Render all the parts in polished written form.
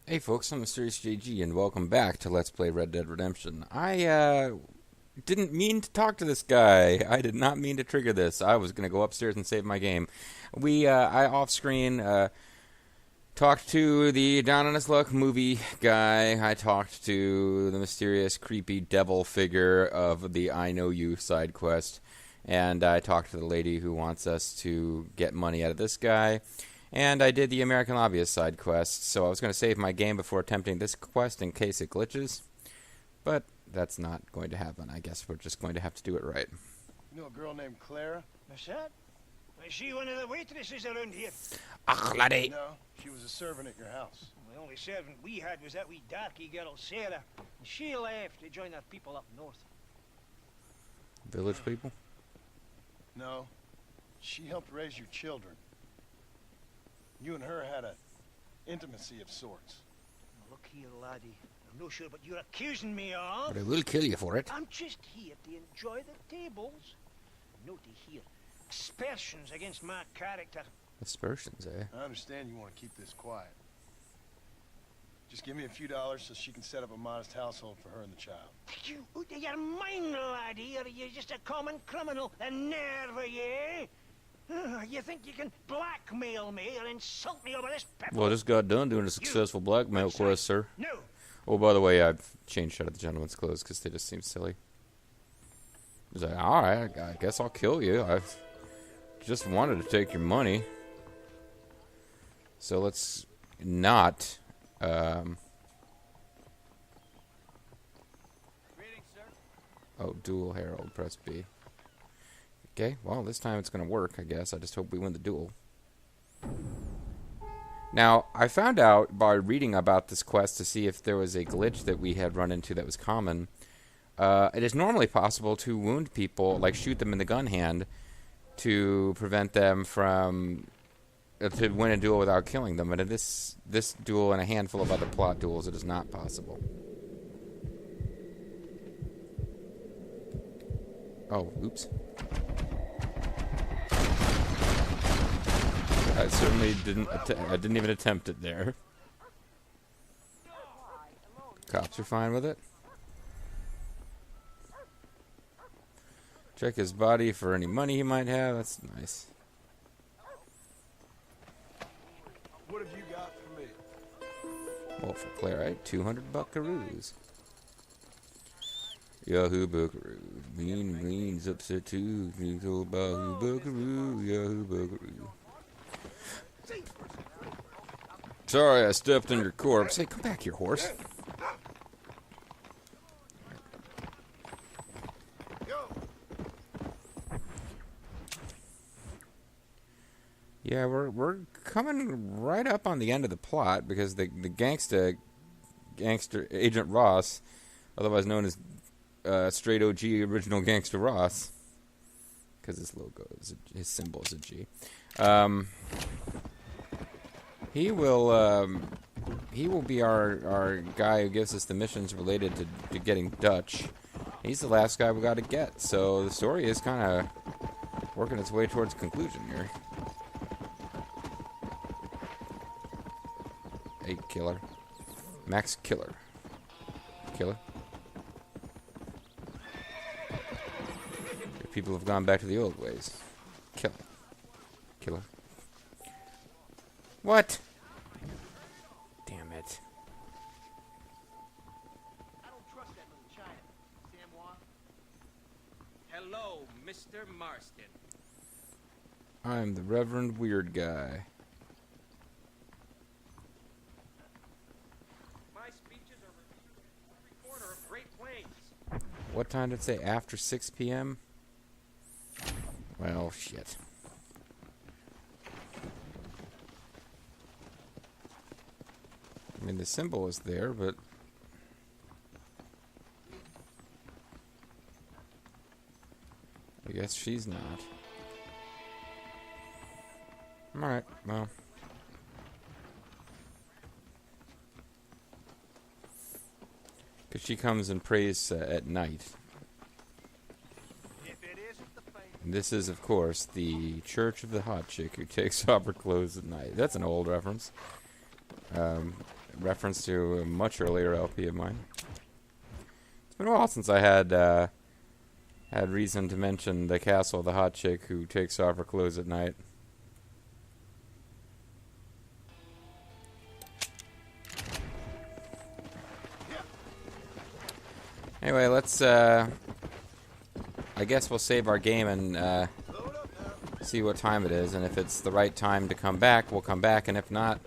Hey folks, I'm MysteriousJG and welcome back to Let's Play Red Dead Redemption. I didn't mean to talk to this guy. I did not mean to trigger this. I was going to go upstairs and save my game. I off-screen talked to the Down on His Luck movie guy. I talked to the mysterious, creepy devil figure of the I Know You side quest. And I talked to the lady who wants us to get money out of this guy. And I did the American Lobbyist side quest, so I was going to save my game before attempting this quest in case it glitches. But that's not going to happen. I guess we're just going to have to do it right. You know a girl named Clara? What's that? Is she one of the waitresses around here? Ah, laddie! No, she was a servant at your house. The only servant we had was that wee darky girl, Sarah. And she left to join our people up north. Village people? No, she helped raise your children. You and her had an intimacy of sorts. Now look here, laddie. I'm not sure what you're accusing me of. But I will kill you for it. I'm just here to enjoy the tables. No to hear aspersions against my character. Aspersions, eh? I understand you want to keep this quiet. Just give me a few dollars so she can set up a modest household for her and the child. You out of your mind, laddie, or are you just a common criminal? The nerve of you! You think you can blackmail me or insult me over this pepper? Well, I just got done doing a successful blackmail quest, sir. No. Oh, by the way, I've changed out of the gentleman's clothes because they just seem silly. He's like, alright, I guess I'll kill you. I just wanted to take your money. So let's not... Oh, duel herald, press B. Okay, well, this time it's going to work, I guess. I just hope we win the duel. Now, I found out by reading about this quest to see if there was a glitch that we had run into that was common. It is normally possible to wound people, like shoot them in the gun hand, to prevent them from... to win a duel without killing them. But in this duel and a handful of other plot duels, it is not possible. Oh, oops. I certainly didn't. I didn't even attempt it there. Cops are fine with it. Check his body for any money he might have. That's nice. What have you got for me? Well, for Claire, I had 200 buckaroos. Yahoo buckaroo. Mean greens upset too. Bahoo buckaroo. Yahoo buckaroo. Sorry, I stepped on your corpse. Hey, come back here, horse. Yeah, we're coming right up on the end of the plot because the gangster Agent Ross, otherwise known as Straight OG Original Gangster Ross, because his logo his symbol is a G. He will be our guy who gives us the missions related to getting Dutch. He's the last guy we got to get, so the story is kind of working its way towards conclusion here. Hey, killer. Max Killer. Killer. People have gone back to the old ways. Killer. Killer. What? Damn it. I don't trust that little China. Samoa. Hello, Mr. Marston. I'm the Reverend Weird Guy. My speeches are reviewed in every corner of Great Plains. What time did it say? After 6 p.m.? Well, shit. I mean, the symbol is there, but... I guess she's not. Alright, well... because she comes and prays at night. And this is, of course, the Church of the Hot Chick who takes off her clothes at night. That's an old reference. reference to a much earlier LP of mine. It's been a while since I had reason to mention the castle of the hot chick who takes off her clothes at night. Anyway, let's, I guess we'll save our game and, see what time it is, and if it's the right time to come back, we'll come back, and if not,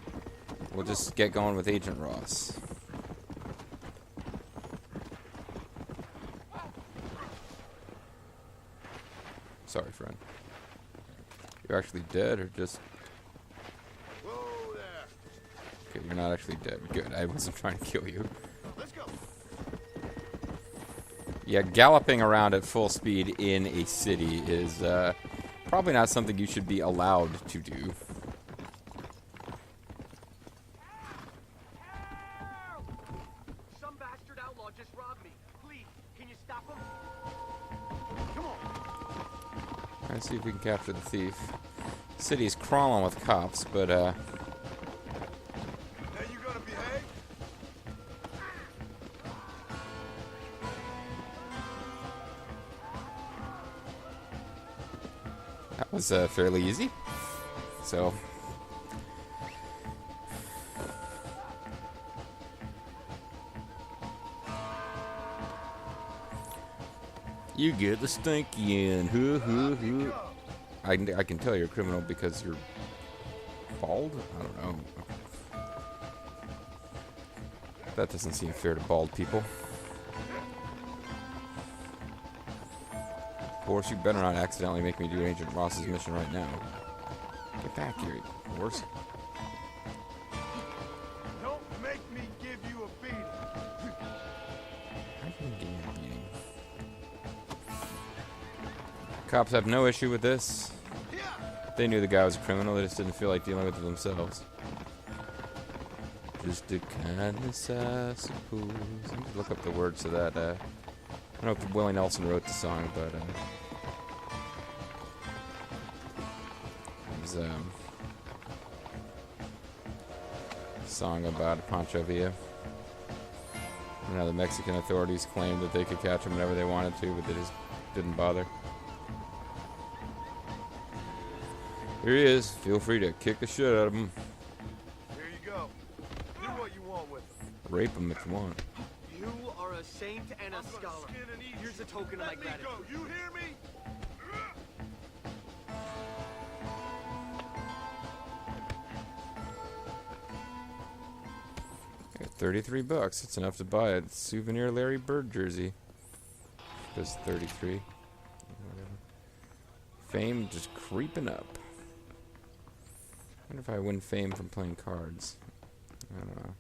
we'll just get going with Agent Ross. Sorry, friend. You're actually dead, or just... Whoa there. Okay, you're not actually dead. Good, I wasn't trying to kill you. Let's go. Yeah, galloping around at full speed in a city is, probably not something you should be allowed to do. Some bastard outlaw just robbed me. Please, can you stop him? Come on. Let's see if we can capture the thief. City's crawling with cops, but, Now you gonna behave? that was, fairly easy. So... You get the stinky in. Hoo, hoo, hoo. I can tell you're a criminal because you're bald? I don't know. That doesn't seem fair to bald people. Of course, you better not accidentally make me do Agent Ross's mission right now. Get back here, you horse. Don't make me give you a beating. How can you give me a beating? Cops have no issue with this. They knew the guy was a criminal, they just didn't feel like dealing with it themselves. Just a kindness, I suppose. I need to look up the words to that. I don't know if Willie Nelson wrote the song, but it was a song about Pancho Villa. You know, the Mexican authorities claimed that they could catch him whenever they wanted to, but they just didn't bother. Here he is. Feel free to kick the shit out of him. Here you go. Do what you want with it. Rape him if you want. You are a saint and a scholar. Here's a token of my Let me gratitude. go. You hear me? I got $33. It's enough to buy a souvenir Larry Bird jersey. Does 33. Whatever. Fame just creeping up. I wonder if I win fame from playing cards. I don't know.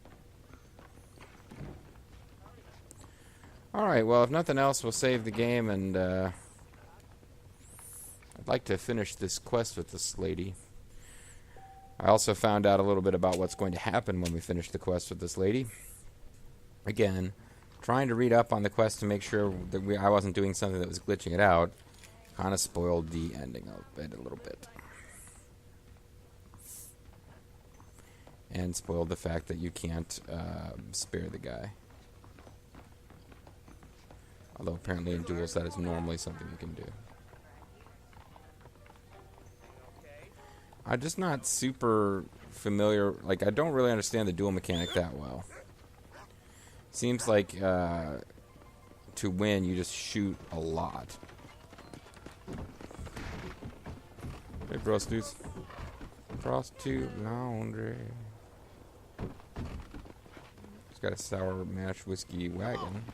Alright, well, if nothing else, we'll save the game, and I'd like to finish this quest with this lady. I also found out a little bit about what's going to happen when we finish the quest with this lady. Again, trying to read up on the quest to make sure that I wasn't doing something that was glitching it out. Kind of spoiled the ending of it a little bit. And spoiled the fact that you can't spare the guy. Although apparently in duels that is normally something you can do. I'm just not super familiar. Like, I don't really understand the duel mechanic that well. Seems like to win, you just shoot a lot. Hey, prostitutes. Prostitute laundry. It's got a sour mash whiskey wagon.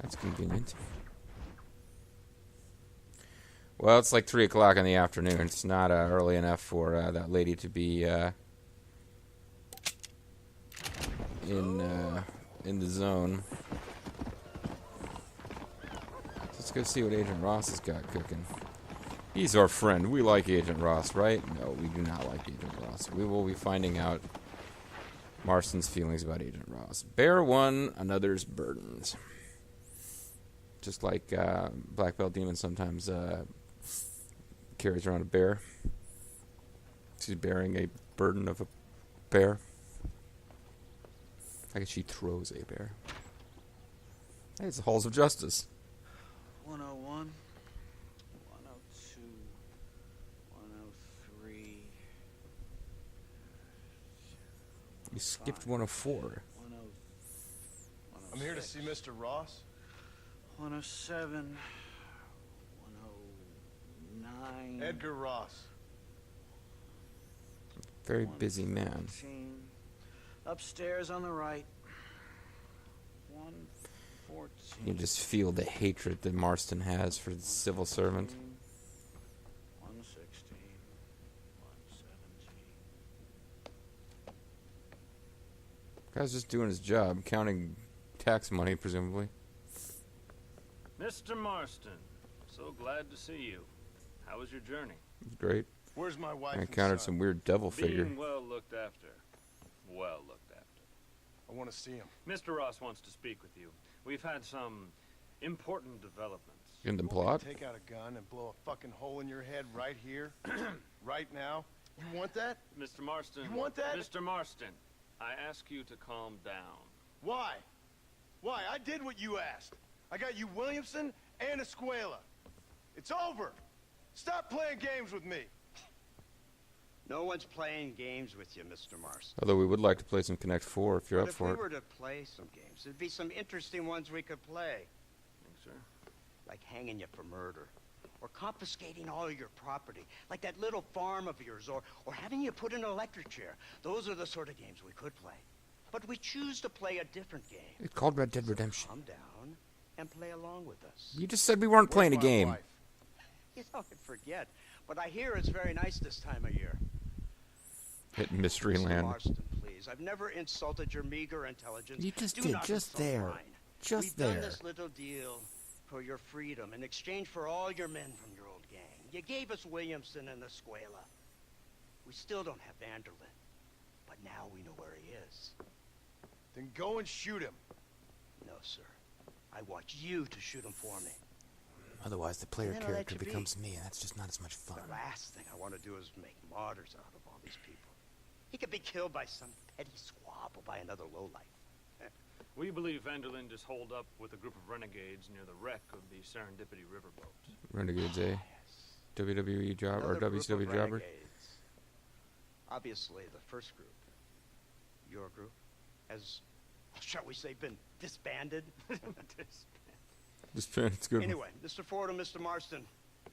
That's convenient. Well, it's like 3 o'clock in the afternoon. It's not early enough for that lady to be in the zone. Let's go see what Agent Ross has got cooking. He's our friend. We like Agent Ross, right? No, we do not like Agent Ross. We will be finding out Marston's feelings about Agent Ross. Bear one, another's burdens. Just like Black Belt Demon sometimes carries around a bear. She's bearing a burden of a bear. I guess she throws a bear. Hey, it's the halls of justice. 101, 102, 103. You skipped 104. I'm here to see Mr. Ross. 107, 109. Edgar Ross. Very busy man. 113. Upstairs on the right. 114. You just feel the hatred that Marston has for the civil servant. 116, 117. Guy's just doing his job, counting tax money, presumably. Mr. Marston, so glad to see you. How was your journey? Great. Where's my wife I and encountered son? some weird devil figure. Being well looked after. Well looked after. I want to see him. Mr. Ross wants to speak with you. We've had some important developments. In the You want me plot? to take out a gun and blow a fucking hole in your head right here, right now? You want that? Mr. Marston. You want that? Mr. Marston, I ask you to calm down. Why? Why? I did what you asked. I got you Williamson and Escuela. It's over. Stop playing games with me. No one's playing games with you, Mr. Marston. Although we would like to play some Connect 4 if you're But up for if it. we were to play some games, there'd be some interesting ones we could play. Thanks, sir. Like hanging you for murder. Or confiscating all your property. Like that little farm of yours. Or having you put in an electric chair. Those are the sort of games we could play. But we choose to play a different game. It's called Red Dead Redemption. Calm down and play along with us. You just said we weren't playing a Where's my game. wife? You know, I forget. But I hear it's very nice this time of year. Hit Mystery Mr. Land. Marston, please. I've never insulted your meager intelligence. You just Do did, not just insult there. mine. Just We've there. done this little deal for your freedom in exchange for all your men from your old gang. You gave us Williamson and Escuela. We still don't have Vanderlyn, but now we know where he is. Then go and shoot him. No, sir. I want you to shoot him for me. Otherwise, the player And then I'll let character you be. becomes me, and that's just not as much fun. The last thing I want to do is make martyrs out of all these people. He could be killed by some petty squabble by another lowlife. We believe Vanderlyn is holed up with a group of renegades near the wreck of the Serendipity riverboat. Renegades, eh? Yes. WWE job or Another group WCW of jobber? renegades. Obviously, the first group, your group, has, shall we say, been disbanded. Just it's good. Anyway, Mr. Ford and Mr. Marston,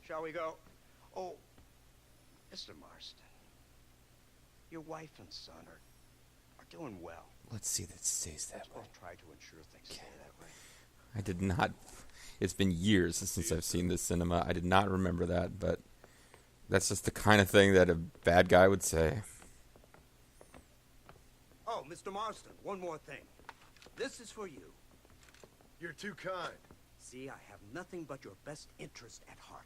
shall we go? Oh, Mr. Marston, your wife and son are doing well. Let's see that it stays that Let's way. both try to ensure things stay that way. I did not. It's been years since I've seen this cinema. I did not remember that, but that's just the kind of thing that a bad guy would say. Oh, Mr. Marston, one more thing. This is for you. You're too kind. See, I have nothing but your best interest at heart.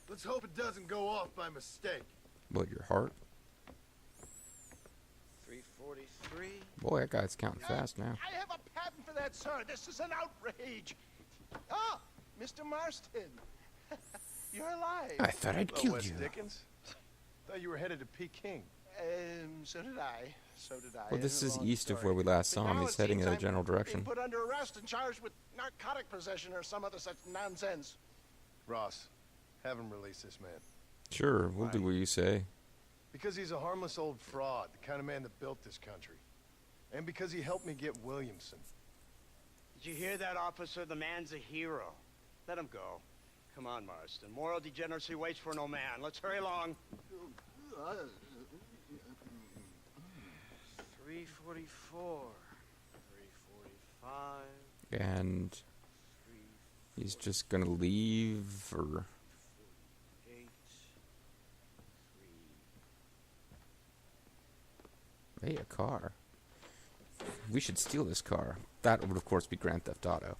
Let's hope it doesn't go off by mistake. What, your heart? 343. Boy, that guy's counting fast now. I have a patent for that, sir. This is an outrage. Ah, Mr. Marston. You're alive. I thought I'd Hello, killed Wes you. Dickens. Thought you were headed to Peking. So did I. So did I. Well, this It's a is long east of story. where we last But saw him. now He's it heading in seems a general I'm direction. being put under arrest and charged with narcotic possession or some other such nonsense. Ross, have him release this man. Sure, we'll do what you say. Because he's a harmless old fraud, the kind of man that built this country. And because he helped me get Williamson. Did you hear that, officer? The man's a hero. Let him go. Come on, Marston. Moral degeneracy waits for no man. Let's hurry along. 344. 345. And he's just gonna leave, or 8. 3. hey, a car. We should steal this car. That would, of course, be Grand Theft Auto.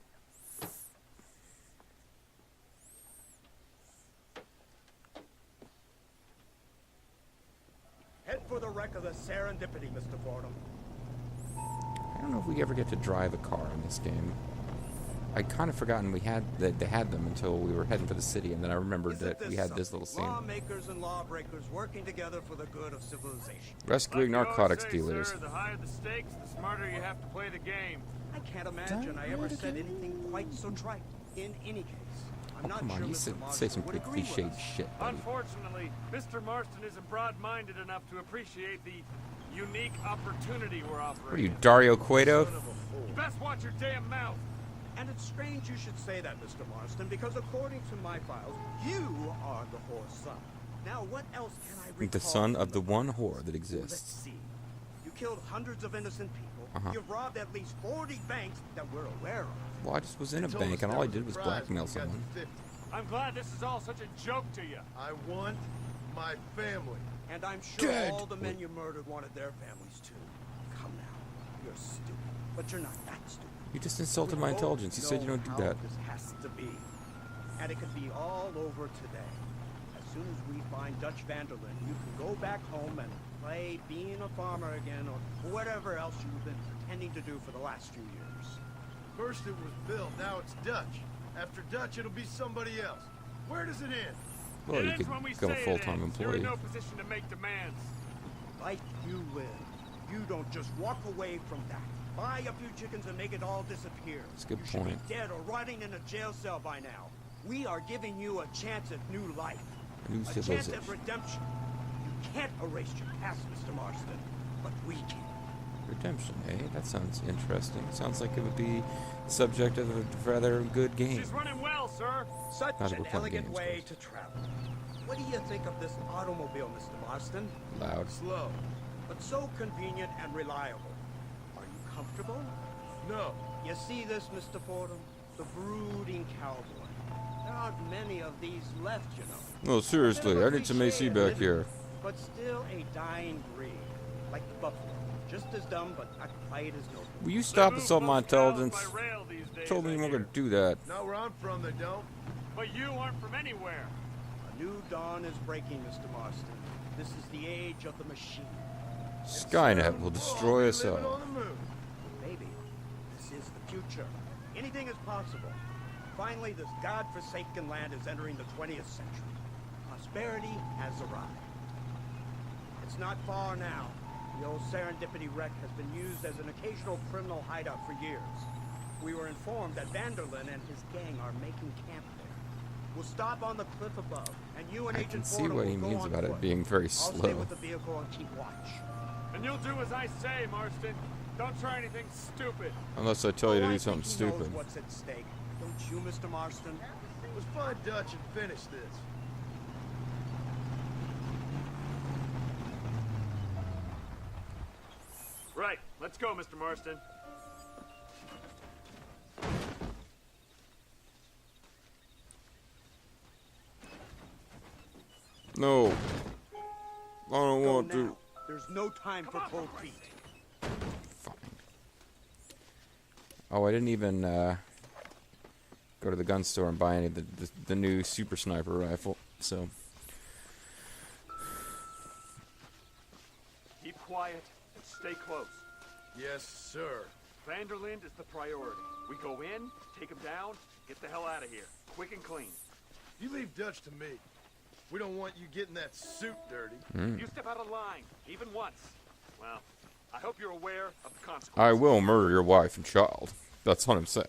Head for the wreck of the Serendipity, Mr. Fordham. I don't know if we ever get to drive a car in this game. I'd kind of forgotten we had that they had them until we were heading for the city, and then I remembered that we had this little scene. Lawmakers and lawbreakers working together for the good of civilization. Rescuing Like you narcotics always say, dealers. Sir, the higher the stakes, the smarter you have to play the game. I can't imagine I ever said anything quite so trite. In any case, I'm not Come on, sure you Mr. say Marston some would pretty agree with cliched us. shit, buddy. Unfortunately, Mr. Marston isn't broad-minded enough to appreciate the unique opportunity we're offering. What are you, Dario Cueto? You best watch your damn mouth. And it's strange you should say that, Mr. Marston, because according to my files, you are the whore's son. Now, what else can I recall? The son of from the one files? whore that Let's exists. see. You killed hundreds of innocent people. Uh-huh. You've robbed at least 40 banks that we're aware of. Well, I just was in a They told bank, us and all I there did was a prize blackmail when we got someone. to 50. I'm glad this is all such a joke to you. I want my family. And I'm sure Dead. all the men you murdered wanted their families too. Come now. You're stupid. But you're not that stupid. You just insulted my We intelligence. You both said you don't do know that. how This has to be. And it could be all over today. As soon as we find Dutch Vanderlyn, you can go back home and play being a farmer again or whatever else you've been pretending to do for the last few years. First it was Bill, now it's Dutch. After Dutch, it'll be somebody else. Where does it end? Well, It you ends could when we become a say it full-time ends. You're employee. in no position to make demands. Like you live. You don't just walk away from that. Buy a few chickens and make it all disappear. That's a good You should point. be dead or rotting in a jail cell by now. We are giving you a chance at new life. New A chance civilization. at redemption. You can't erase your past, Mr. Marston, but we can. Redemption, eh? That sounds interesting. Sounds like it would be the subject of a rather good game. She's running well, sir. Such Not that an we're playing elegant games, way but- to travel. What do you think of this automobile, Mr. Marston? Loud. Slow. But so convenient and reliable. Are you comfortable? No. You see this, Mr. Fordham? The brooding cowboy. There aren't many of these left, you know. No, seriously, I need some AC back here. But still a dying breed. Like the buffalo. Just as dumb, but not quite as noble. Will you stop They move insulting my most cows intelligence? by rail these days, Told me I you weren't hear. going to do that. Not where I'm from, they don't. But you aren't from anywhere. A new dawn is breaking, Mr. Marston. This is the age of the machine. Skynet will destroy us Living all. on the moon. Baby, this is the future. Anything is possible. Finally, this godforsaken land is entering the 20th century. Prosperity has arrived. It's not far now. The old Serendipity wreck has been used as an occasional criminal hideout for years. We were informed that Vanderlyn and his gang are making camp there. We'll stop on the cliff above, and you and I Agent can see Fordham what will he go means on about it foot. being very I'll stay slow. with the vehicle and keep watch. And you'll do as I say, Marston. Don't try anything stupid. Unless I tell you to Oh, do I something think he knows stupid. what's at stake. Don't you, Mr. Marston? Let's find Dutch and finish this. Right. Let's go, Mr. Marston. No. I don't Go want now. to. There's no time for cold feet. Fine. Oh, I didn't even go to the gun store and buy any of the new super sniper rifle. So Keep quiet and stay close. Yes, sir. Vanderlyn is the priority. We go in, take him down, get the hell out of here. Quick and clean. You leave Dutch to me. We don't want you getting that suit dirty. You step out of line, even once. Well, I hope you're aware of the consequences. I will murder your wife and child. That's what I'm saying.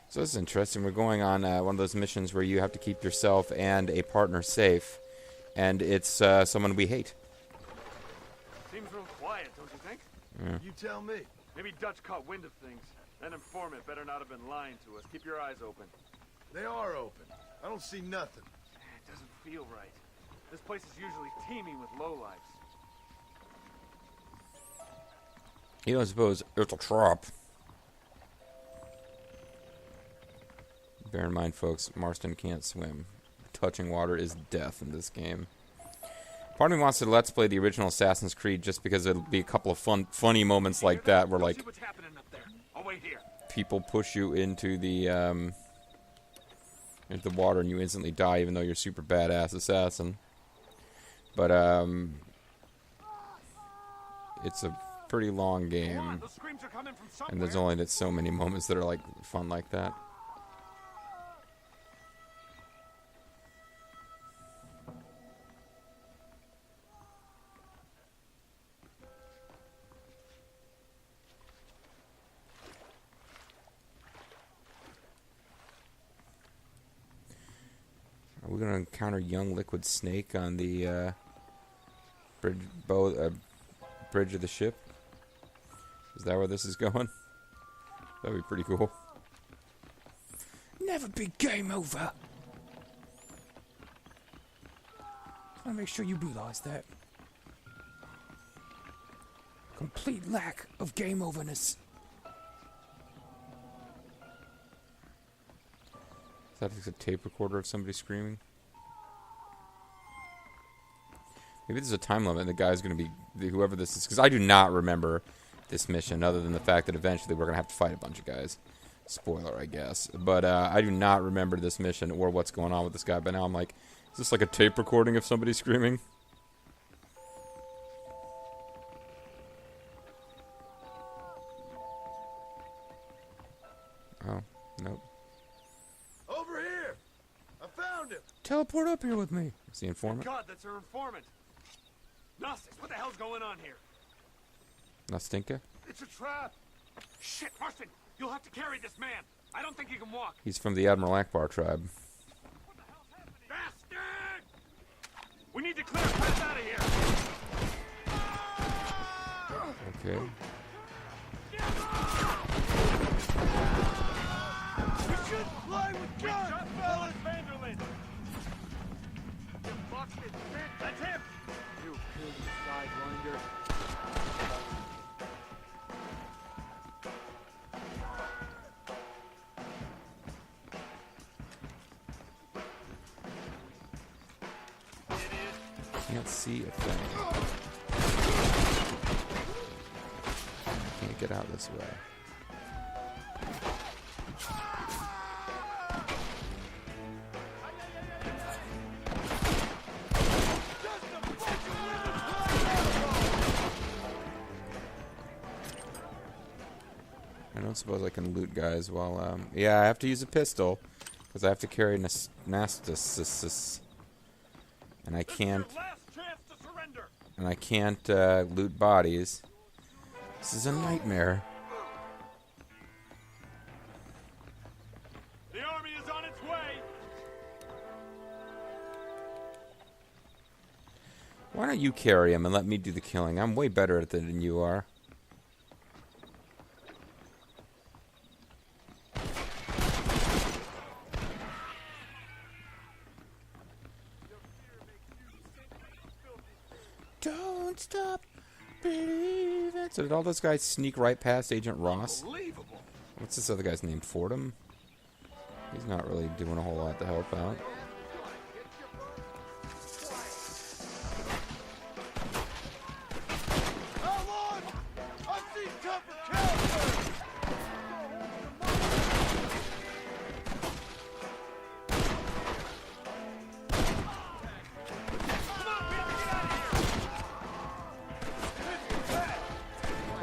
So this is interesting. We're going on one of those missions where you have to keep yourself and a partner safe, and it's someone we hate. Seems real quiet, don't you think? You tell me. Maybe Dutch caught wind of things. That informant better not have been lying to us. Keep your eyes open. They are open. I don't see nothing. It doesn't feel right. This place is usually teeming with lowlifes. You don't suppose it's a trap. Bear in mind, folks, Marston can't swim. Touching water is death in this game. Part of me wants to let's play the original Assassin's Creed just because it'll be a couple of funny moments like that where, like, See what's happening up there. I'll wait here. people push you into the water and you instantly die even though you're a super badass assassin. But it's a pretty long game, Those screams are coming from somewhere. and there's only so many moments that are like fun like that. Are we going to encounter young liquid snake on the bridge of the ship? Is that where this is going? That'd be pretty cool. Never be game over. I want to make sure you realize that. Complete lack of game overness. Is that just a tape recorder of somebody screaming? Maybe there's a time limit and the guy's going to be... whoever this is... because I do not remember this mission other than the fact that eventually we're going to have to fight a bunch of guys. Spoiler, I guess. But I do not remember this mission or what's going on with this guy. But now I'm like, is this like a tape recording of somebody screaming? Oh, nope. Over here! I found him! Teleport up here with me. Is the informant? God, that's our informant. Gnostics, what the hell's going on here? Nastinka? It's a trap. Shit, Marston, you'll have to carry this man. I don't think he can walk. He's from the Admiral Akbar tribe. What the hell's happening? Bastard! We need to clear a path out of here. Okay. We should play with guns, fellas! Vanderlyn! That's him! You pig sidewinder. Can't see a thing. Can't get out this way. I don't suppose I can loot guys while, yeah, I have to use a pistol, because I have to carry Nastis, and I can't, Last chance to surrender! and I can't, loot bodies. This is a nightmare. The army is on its way! Why don't you carry him and let me do the killing? I'm way better at it than you are. Don't stop believing. So did all those guys sneak right past Agent Ross? Unbelievable! What's this other guy's name? Fordham? He's not really doing a whole lot to help out. How long? I've seen tougher counts!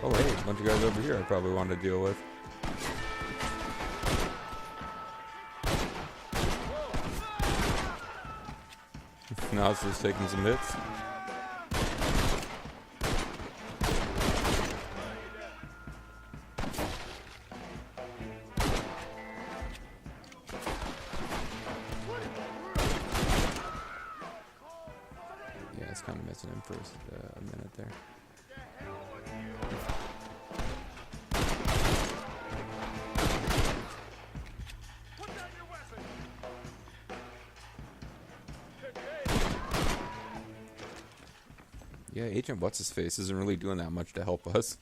Oh, hey, a bunch of guys over here I probably wanted to deal with. Now it's just taking some hits. Yeah, it's kind of missing him for a minute there. Yeah, Agent What's-His-Face isn't really doing that much to help us.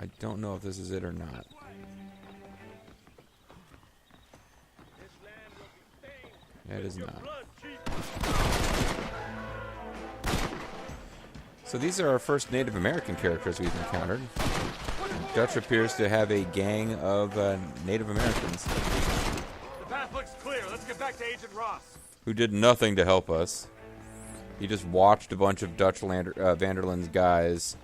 I don't know if this is it or not. Yeah, it is not. So these are our first Native American characters we've encountered. Dutch appears to have a gang of Native Americans The path looks clear. Let's get back to Agent Ross. who did nothing to help us. He just watched a bunch of Dutch Vanderland's guys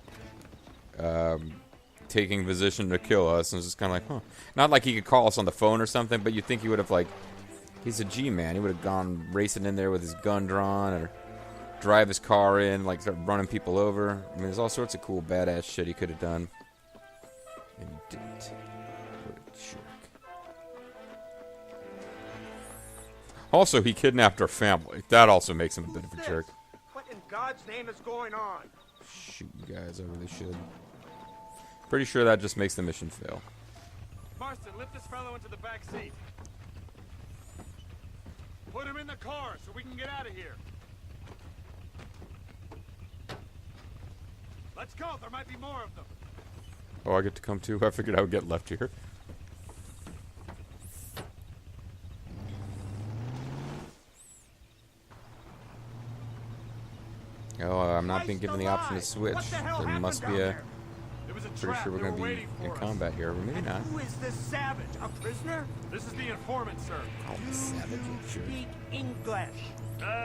taking position to kill us, and was just kind of like, huh. Not like he could call us on the phone or something, but you'd think he would have, like, he's a G-man. He would have gone racing in there with his gun drawn, or drive his car in, like, start running people over. I mean, there's all sorts of cool, badass shit he could have done. And he didn't. What a jerk. Also, he kidnapped our family. That also makes him a bit of a jerk. What in God's name is going on? Shoot, you guys, I really should. Pretty sure that just makes the mission fail. Marston, lift this fellow into the back seat. Put him in the car so we can get out of here. Let's go. There might be more of them. Oh, I get to come too? I figured I would get left here. Oh, I'm not being given the option to switch. There must be a... Pretty sure we're going to be in combat here, but maybe not. Who is this savage? A prisoner? This is the informant, sir. Oh, savage, sure. Speak English.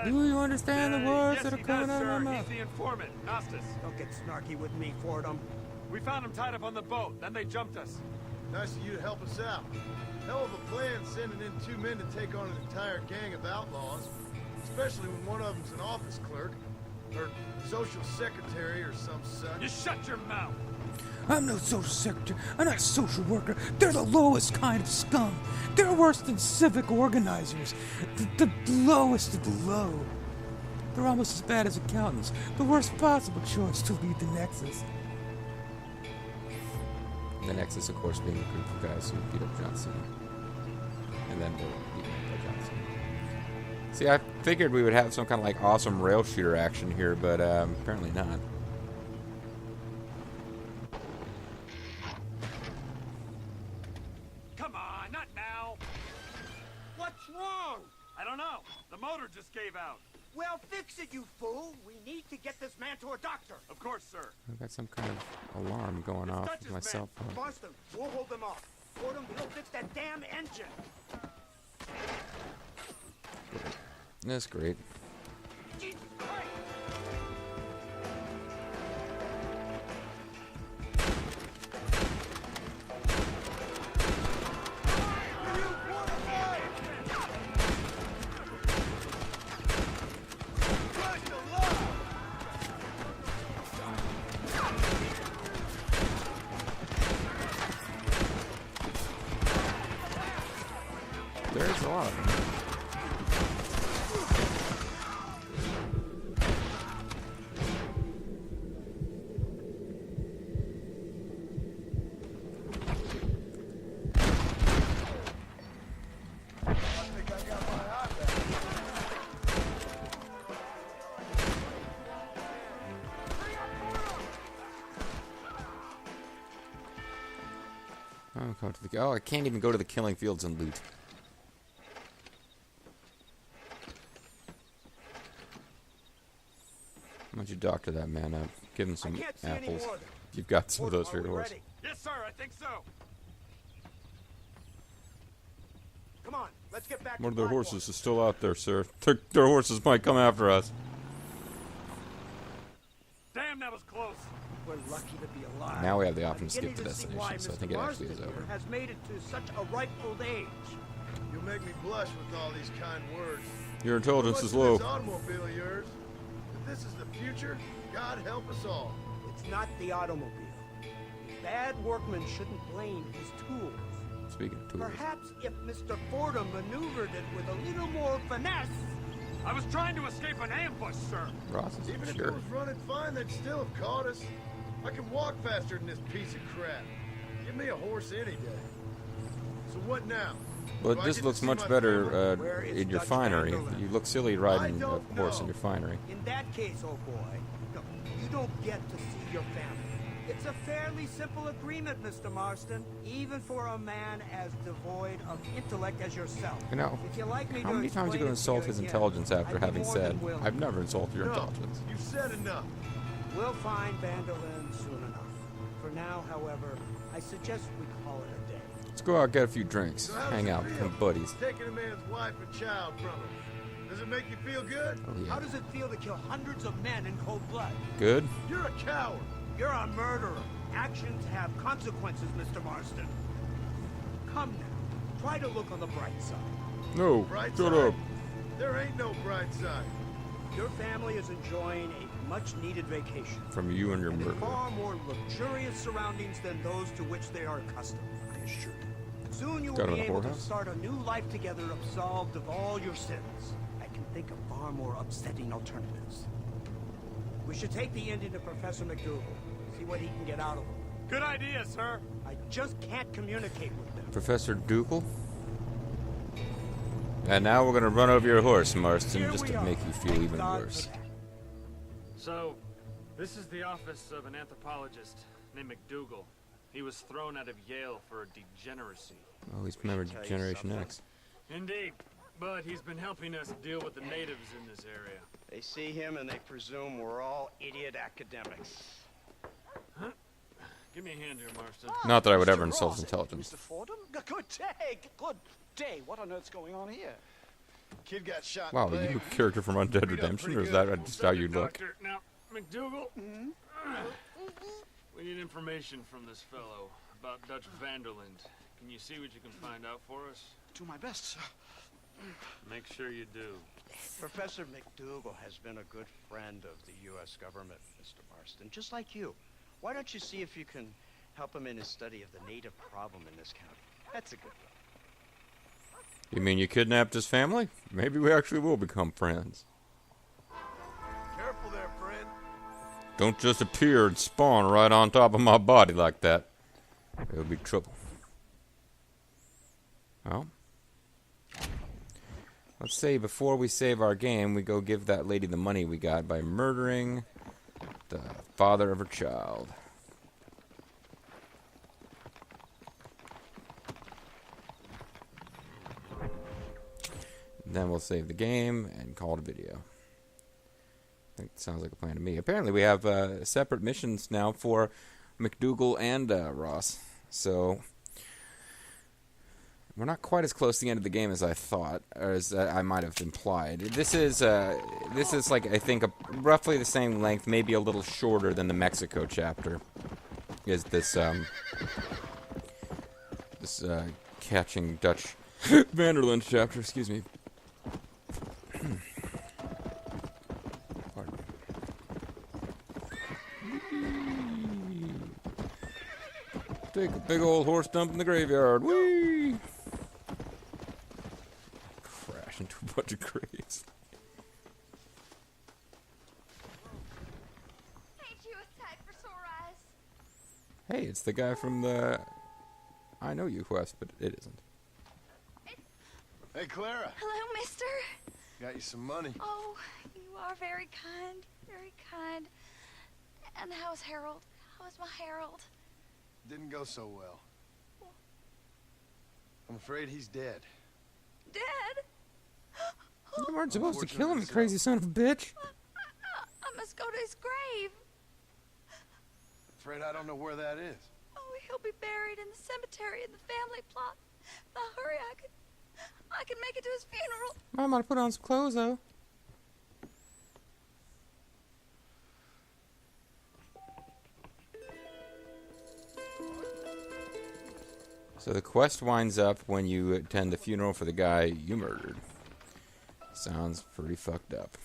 Do you understand the words yes, that are he coming does, out of sir. my mouth? He's the informant, Nostus. Don't get snarky with me, Fordham. We found him tied up on the boat. Then they jumped us. Nice of you to help us out. Hell of a plan sending in 2 men to take on an entire gang of outlaws. Especially when one of them's an office clerk. Or social secretary or some such. You shut your mouth. I'm no social secretary. I'm not a social worker. They're the lowest kind of scum. They're worse than civic organizers. The lowest of the low. They're almost as bad as accountants. The worst possible choice to lead the Nexus. The Nexus, of course, being a group of guys who beat up Johnson. And then they were beaten up by Johnson. See, I figured we would have some kind of like awesome rail shooter action here, but apparently not. Come on, not now. What's wrong? I don't know. The motor just gave out. Well, fix it, you fool. We need to get this man to a doctor. Of course, sir. I've got some kind of alarm going off with my cell phone. Marston, we'll hold them off. Fordham, he'll fix that damn engine. That's great. Jesus Christ. There's a lot of them. Oh, I can't even go to the killing fields and loot. Why don't you doctor that man up? Give him some apples. You've got some of those for your horse. Yes, sir. I think so. Come on, let's get back. One of their horses is still out there, sir. Their horses might come after us. Damn, that was close. We're lucky to be alive. Now we have the option I'm to skip beginning the to see destination, why so I Mr. think it actually is Marston over. Has made it to such a ripe old age. You'll make me blush with all these kind words. Your intelligence What's is low. This automobile of yours? If this is the future, God help us all. It's not the automobile. Bad workmen shouldn't blame his tools. Speaking of tools. Perhaps if Mr. Fordham maneuvered it with a little more finesse. I was trying to escape an ambush, sir. Ross is Even if sure. it was running fine, they'd still have caught us. I can walk faster than this piece of crap. Give me a horse any day. So what now? But Do I this get to looks see much my better family? Where is in your Dutch finery. Vanderland? You look silly riding I a don't horse in know. your finery. In that case, oh boy, no, you don't get to see your family. It's a fairly simple agreement, Mr. Marston, even for a man as devoid of intellect as yourself. You know, If you like me how to many times are you going to explain it insult you his again, intelligence after I'd be having more said, than willing. I've never insulted your No, intelligence? you've said enough. We'll find Vanderland soon enough. For now, however, I suggest we call it a day. Let's go out and get a few drinks. So how does Hang it out, feel, become buddies. Taking a man's wife and child from him. Does it make you feel good? Oh, yeah. How does it feel to kill hundreds of men in cold blood? Good. You're a coward. You're a murderer. Actions have consequences, Mr. Marston. Come now. Try to look on the bright side. No. Bright Shut side? up. There ain't no bright side. Your family is enjoying a much-needed vacation. From you and your And in murder. far more luxurious surroundings than those to which they are accustomed, I assure you. Soon you will Got him be in a able to whorehouse? start a new life together, absolved of all your sins. I can think of far more upsetting alternatives. We should take the Indian to Professor McDougal, see what he can get out of him. Good idea, sir. I just can't communicate with them. Professor Dougal? And now we're gonna run over your horse, Marston, Here just we to are. make you feel Thank even God worse. for that. So, this is the office of an anthropologist named McDougal. He was thrown out of Yale for a degeneracy. Oh, he's a member of Generation X. Indeed, but he's been helping us deal with the natives in this area. They see him and they presume we're all idiot academics. Give me a hand here, Marston. Not that I would ever Mr. insult Ross, intelligence. Mr. Fordham, good day, good day. What on earth's going on here? Kid got shot. Wow, in the are you leg. a character from Undead Beat up Redemption, or pretty is that good. just how you look? Doctor, now, McDougal, we need information from this fellow about Dutch Vanderland. Can you see what you can find out for us? Do my best, sir. Make sure you do. Professor McDougal has been a good friend of the U.S. government, Mr. Marston, just like you. Why don't you see if you can help him in his study of the native problem in this county? That's a good one. You mean you kidnapped his family? Maybe we actually will become friends. Careful there, friend. Don't just appear and spawn right on top of my body like that. It'll be trouble. Well, let's say before we save our game, we go give that lady the money we got by murdering the father of her child. Then we'll save the game and call it a video. I think it sounds like a plan to me. Apparently we have separate missions now for McDougal and Ross. So we're not quite as close to the end of the game as I thought, or as I might have implied. This is like, I think, roughly the same length, maybe a little shorter than the Mexico chapter. Is this catching Dutch Vanderland chapter? Excuse me. Pardon me. Take a big old horse dump in the graveyard. Whee! Crash into a bunch of graves. Ain't you a sight for sore eyes? Hey, it's the guy from the I Know You quest, but it isn't. Hey, Clara. Hello, mister. Got you some money. Oh, you are very kind. Very kind. And how's Harold? How's my Harold? Didn't go so well. I'm afraid he's dead. Dead? You weren't supposed to kill him, you crazy son of a bitch. I must go to his grave. Afraid I don't know where that is. Oh, he'll be buried in the cemetery in the family plot. Now hurry, I can make it to his funeral. Mom, I put on some clothes, though. So the quest winds up when you attend the funeral for the guy you murdered. Sounds pretty fucked up.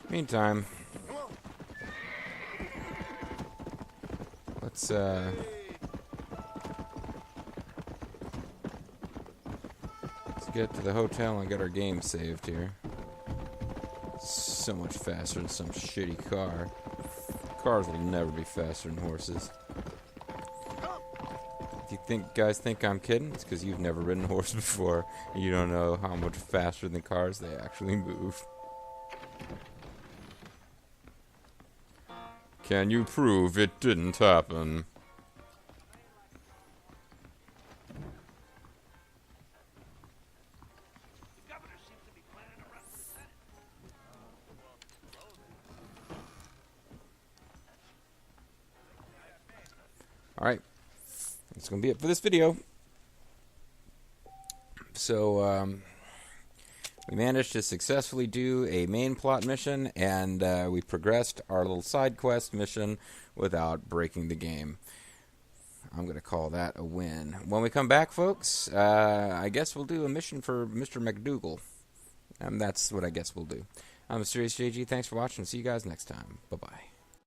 Meantime, let's get to the hotel and get our game saved here. So much faster than some shitty car. Cars will never be faster than horses. If you guys think I'm kidding, it's because you've never ridden a horse before and you don't know how much faster than cars they actually move. Can you prove it didn't happen? Alright. That's going to be it for this video. So, we managed to successfully do a main plot mission, and we progressed our little side quest mission without breaking the game. I'm going to call that a win. When we come back, folks, I guess we'll do a mission for Mr. McDougal. That's what I guess we'll do. I'm MysteriousJG. Thanks for watching. See you guys next time. Bye-bye.